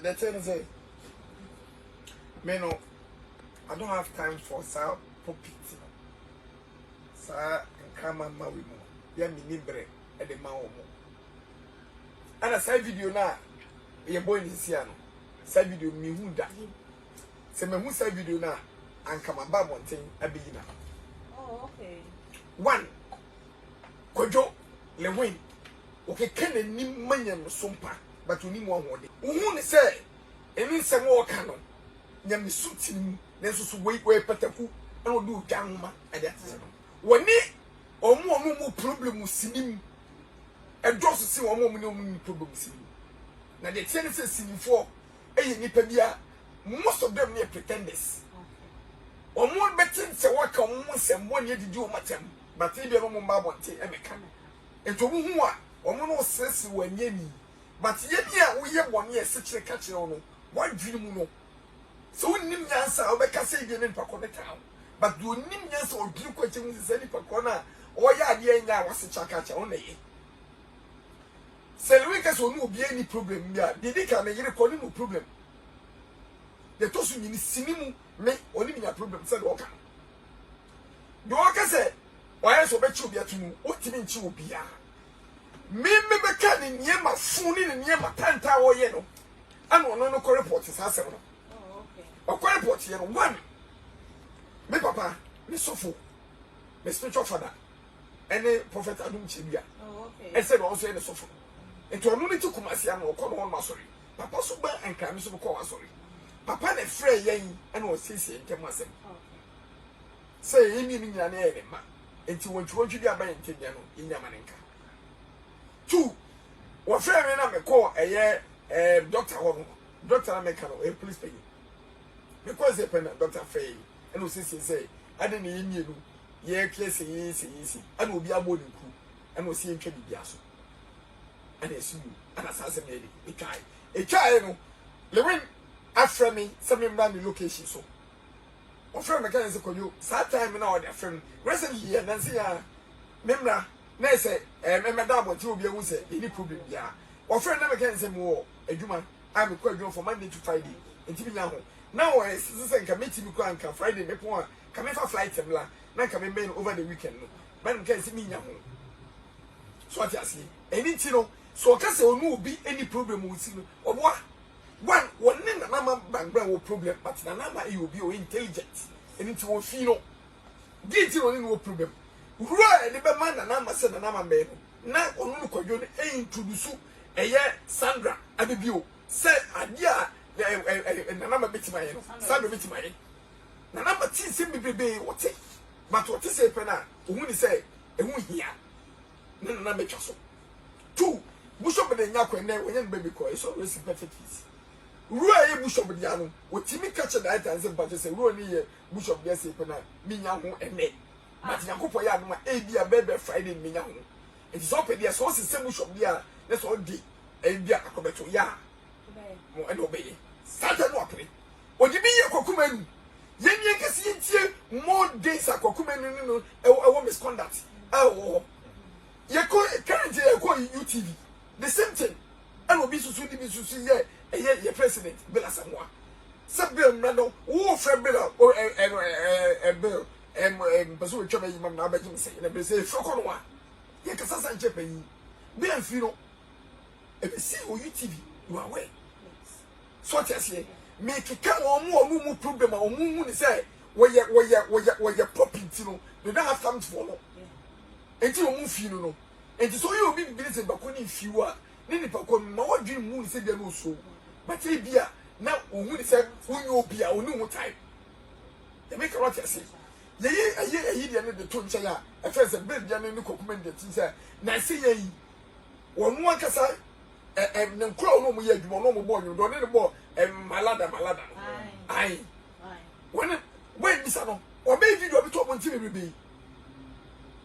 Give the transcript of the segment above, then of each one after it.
the thing is, me no, I don't have time for sir pupit. Sir, come on, my woman. Yeah, me libre at the mouth. And a side video now, your boy is here. Side video me who that. Say me who side video now, and come about one thing, a beginner. Oh, okay. One, Kojo, liwayne. Okay, can a nim manyan sumpa, but you need one word. Who say, and in some more canon. Yam suits him, then so wait where Pataku, and do Jama at that time. One day, or more problem with him, and just to see one more problem with him. Now the tendency seen for a nipabia, most of them near pretenders. Or more better to work on once and 1 year to do matem, but maybe a woman babonte and a can. And to whom or no sense when ye me. But yet, we have 1 year such a catcher on one dream. No. So we nim Nkansah obeka say bi in Pakona town. But do nim Nkansah or do question is any Pakona or ya de nya was chakacha on ye. Say we case no be any problem ya. Did they can make recording no problem. The tosu ni sinimu me oni mi problem said oka. Do oka say why so be chu bia tumu otimi nchi obia. Me beka ni nyema funi ni nyema tanta wo ye no. Ano no ko report sase no. Okwa report here one. Me papa, me sofo, me spiritual father, any prophet Adum Chibia. Oh, okay. I said also any sofo. And to only to Kumasi and call one masori. Papa Suba and Kamisu call sorry. Papa ne frey yen and was sissy and Temasem. Say, you mean your name, ma. And to want you be a bank in Yamanenka. Two, what fair enough me call a year, Doctor Hono, Doctor Americano, a police pay. Because they pen Dr. Fay, and who say, I didn't need you. Ye place easy, and will be a boarding crew, and will see him to be Biaso. And I see you, and assassinated a child. Liwayne, after me, some man the location so. Or friend mechanics call you, sad time now, their friend, resident here, Nancy, Memra, Nessa, and Madame, what you will be able to say, any problem, yeah. Or friend never can say more, a human, I'm a quadron from Monday to Friday, and TV now. Now I say committee me can Friday me point come for flight them la na come me over the weekend no man can see me nya ho so what you see anything no so can say no be any problem with you or what one na mama background problem but na mama you be intelligent anything won feel no get no problem right the man na mama say na mama me na onu no kwadwo e introduce eye Sandra abibio say adia Nana bit my Sandra bit my Nana tea sim be what it but what is say pena who say a who here Nana make us two Bushop de Yakwe when baby call is always perfect peace. Rua Bushop Diano, what Timmy catch the items and budget say Rony Bushop de Sepena, Minyahu and Nay. But Yakupo Yama, A be a baby Friday Minyahu. It is open there, so it's a Bushop there, that's all day. And be a cometo ya. And obey. Satan Wapri. What you be a cocumen? Yen can see more days a cocumen, a misconduct. Oh, you can't UTV. The same thing. I will be so soon to see your president, Bella Samoa. Some bill, no, oh, Fred Bella, or a bill, and Basu Chama, Mamma, say, and say, Foconwa. Yakasa and Japan. Bill and Fino. If you see UTV, you are away. So, yes, make it come on more problem or moon say, where you're popping, you know, they don't have time to follow. Until you move, you know. And so you will be busy about if you are. Then if I come, my dream moon said, no, so. But if you are now, who said, who you be a new time. They make a lot of say. The year, the Tunchaya, at first a bit, young and recommended, said, Nancy, one more cassa. And then crow no more, you no more, you don't need a more, and Malada. Aye. When this or maybe you have to open TV be.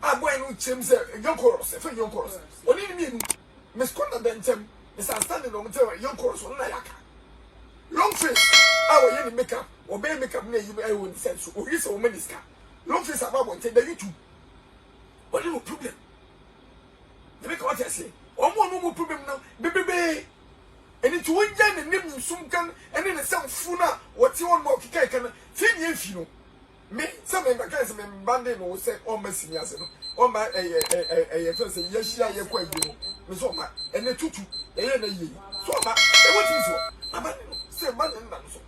I'm going to change young chorus, a young chorus. What do you mean? Miss Conda Bentham is standing on the young chorus on Nayaka. Long face, our young makeup, or bay makeup near you, I won't sense, or is a woman's car. Long face about one, take the YouTube. What no problem? They make what I say. No more problem now, baby. And it's one young and name sum kan ene ne sam funa woti on mo kika kan fi ni afi no me some me kan se me bande no se o ma sini ase no o ma fe se ye hia ye kwa bi no me so ma ene tutu ye na ye so ma e what is so ma no se ma na so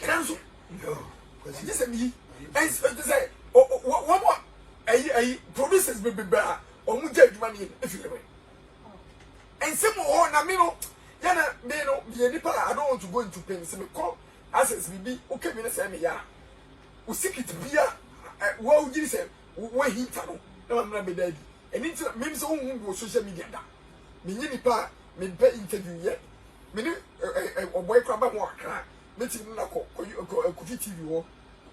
kan so no this is me and say one more producers be ba o mu je adwuma ni e fi le and some more na me no yana me no be nipa I don't want to go into pain se me call access be okay me say me ya o secret bia wo ugiri se wo hinta no na ma be daddy eni nti me so hu go social media da me nyi nipa me be interview ye me ni o boy kwa ba ho akra me ti na ko Kofi TV wo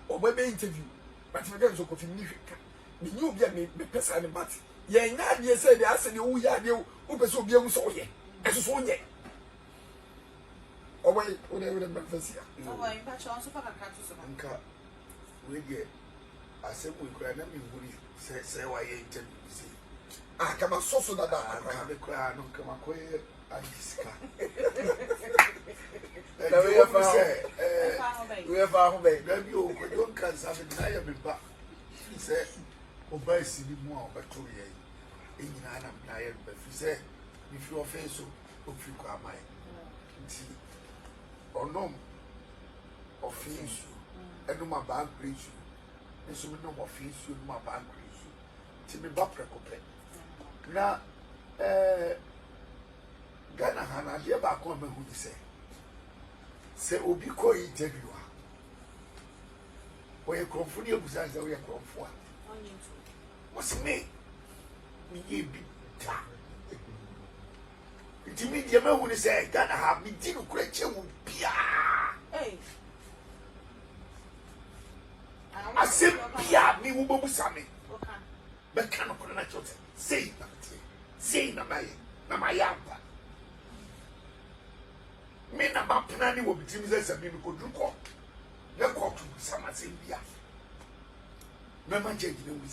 o boy be interview but me get so Kofi ni hweka me nyi obi a me pesa ne bat ye nya de say de ase de wo ya de wo pesa obi a hu so ye eso so ye o boy o de breakfast ya o boy ba chon so fa ka so nka we get asebu ikura na mi nguri se wa ye interview si kama soso da ka be kwa no kama ko ye ajiska we fa ho be da bi o ko don kan sa be na ya be ba se o ba si bi mu a o ba to ye enyina na na ya be fi se if you offense o fi ko amai nti onom offense enu ma bank preach nso me no offense enu ma bank preach ti me ba prekope na Ghana hana de ba ko ma hu se obi ko interview a we konfuni ebusa se we konfo a what's me ye bi ta ti mi de ma hu ni se Ghana ha mi di no kura che wu bia ase bia mi wo bobusa me be kan ko na chote sei na mai amba me na ba pena ni wo bitim se me ko druko na ko tu sama se bia me ma je gine wi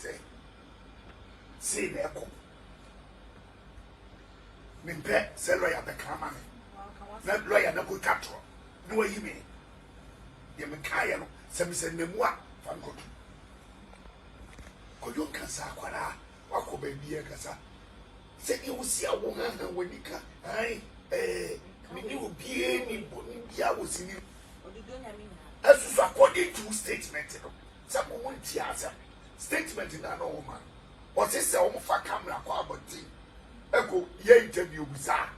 sei na ko me pe se lawyer be kama me na lawyer na ko katro no wa yi me ye me kaya no se me se nemu a fa ko tu ko yo Nkansah akwara wa ko ba bia kasa se ni wo si awo ha wanika ai ni obie ni boni bia wo si ni asusu according to statement no some won ti asa statement na no man o se se o mo fa camera kwa aboti eko ye interview busa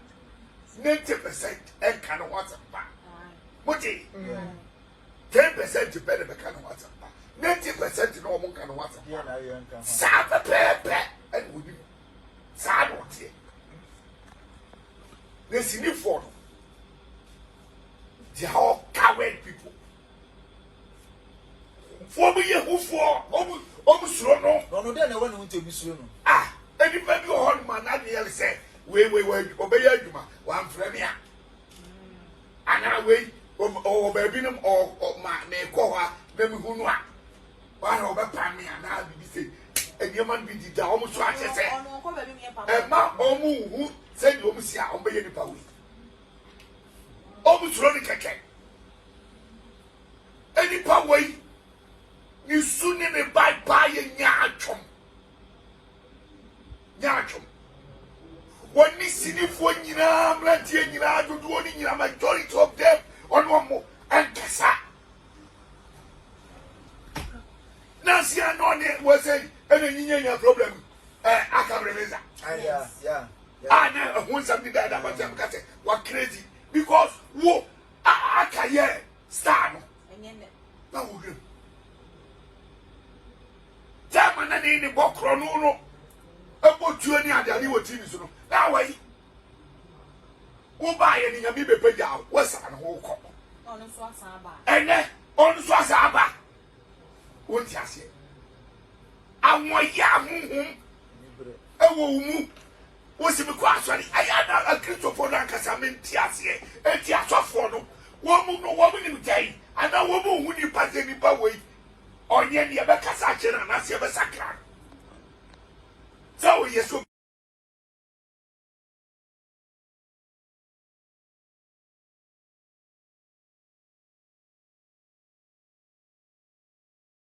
90% e kan WhatsApp ba moti 10% better be kan WhatsApp ba 90% no mo kan WhatsApp ba sa pepe and we sa no tie they see need for they are all coward people for me who for suro no dey na when we take suro no anybody on man na dey say we obey aduma wan frame ya ana we o baby no o ma me ko ha na me hunu a wa na obepa me ana bi say enyeman bi di da o mo so a chese ma o mu hu say o mo si a o be ye nipa we o mo suro ni keke enipa we ni suni me bye ye nyaatwom when ni sinifo nyina mlantie nyina dodo ni nyina majority of them on one more Nkansah Nancy no was saying any problem I can remember yeah na who something that about them kate what crazy because wo akaye star no na wo hwem jama na ni bokro no ebotuo ni adani wo TV so no na wai wo ba ye ni nyame bepeja wo sa na wo ko onu so asa aba ene onu so asa aba wo ti ase awon ya hunhun ewo mu wo si me ko asori aya na akristofo na Nkansah me ti ase e ti asofo no wo mu ni mjai ana wo mu hu ni pase ni pa wei onye ni e be kasa kire na se be sakra so yes